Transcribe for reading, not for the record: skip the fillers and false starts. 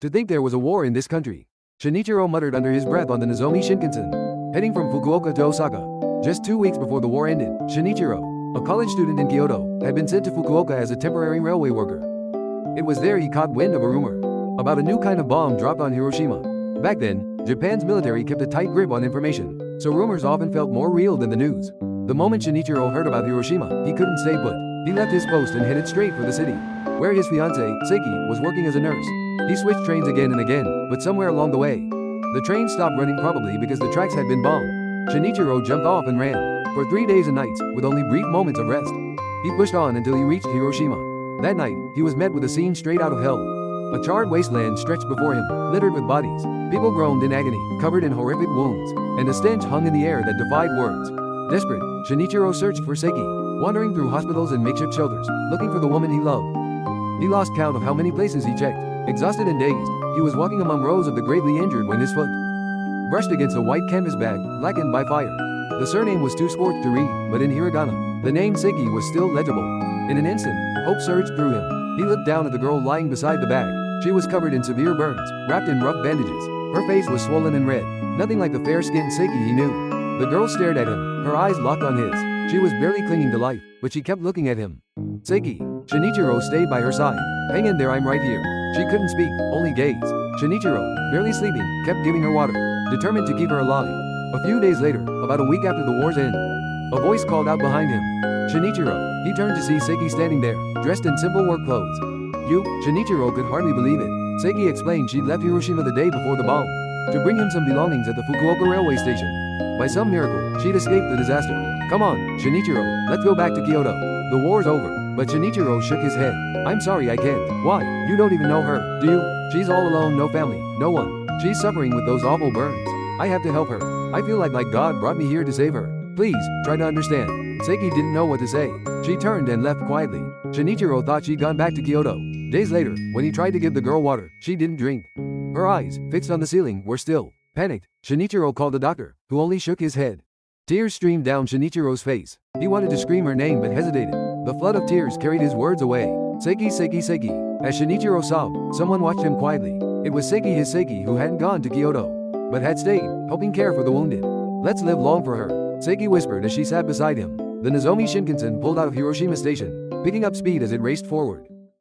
To think there was a war in this country. Shinichiro muttered under his breath on the Nozomi Shinkansen, heading from Fukuoka to Osaka. Just 2 weeks before the war ended, Shinichiro, a college student in Kyoto, had been sent to Fukuoka as a temporary railway worker. It was there he caught wind of a rumor about a new kind of bomb dropped on Hiroshima. Back then, Japan's military kept a tight grip on information, so rumors often felt more real than the news. The moment Shinichiro heard about Hiroshima, he couldn't stay put. He left his post and headed straight for the city, where his fiancée, Sakie, was working as a nurse. He switched trains again and again, but somewhere along the way, the train stopped running, probably because the tracks had been bombed. Shinichiro jumped off and ran, for 3 days and nights, with only brief moments of rest. He pushed on until he reached Hiroshima. That night, he was met with a scene straight out of hell. A charred wasteland stretched before him, littered with bodies. People groaned in agony, covered in horrific wounds, and a stench hung in the air that defied words. Desperate, Shinichiro searched for Sakie, wandering through hospitals and makeshift shelters, looking for the woman he loved. He lost count of how many places he checked. Exhausted and dazed, he was walking among rows of the gravely injured when his foot brushed against a white canvas bag, blackened by fire. The surname was too scorched to read, but in hiragana, the name Sakie was still legible. In an instant, hope surged through him. He looked down at the girl lying beside the bag. She was covered in severe burns, wrapped in rough bandages. Her face was swollen and red, nothing like the fair-skinned Sakie he knew. The girl stared at him, her eyes locked on his. She was barely clinging to life, but she kept looking at him. Sakie. Shinichiro stayed by her side. Hang in there, I'm right here. She couldn't speak, only gaze. Shinichiro, barely sleeping, kept giving her water, determined to keep her alive. A few days later, about a week after the war's end, a voice called out behind him. Shinichiro. He turned to see Sakie standing there, dressed in simple work clothes. You? Shinichiro could hardly believe it. Sakie explained she'd left Hiroshima the day before the bomb, to bring him some belongings at the Fukuoka railway station. By some miracle, she'd escaped the disaster. Come on, Shinichiro, let's go back to Kyoto. The war's over. But Shinichiro shook his head. I'm sorry, I can't. Why? You don't even know her, do you? She's all alone, no family, no one. She's suffering with those awful burns. I have to help her. I feel like God brought me here to save her. Please, try to understand. Sakie didn't know what to say. She turned and left quietly. Shinichiro thought she'd gone back to Kyoto. Days later, when he tried to give the girl water, she didn't drink. Her eyes, fixed on the ceiling, were still. Panicked, Shinichiro called the doctor, who only shook his head. Tears streamed down Shinichiro's face. He wanted to scream her name but hesitated. The flood of tears carried his words away. Sakie, Sakie, Sakie. As Shinichiro sobbed, someone watched him quietly. It was Sakie, his Sakie, who hadn't gone to Kyoto, but had stayed, helping care for the wounded. Let's live long for her, Sakie whispered as she sat beside him. The Nozomi Shinkansen pulled out of Hiroshima station, picking up speed as it raced forward.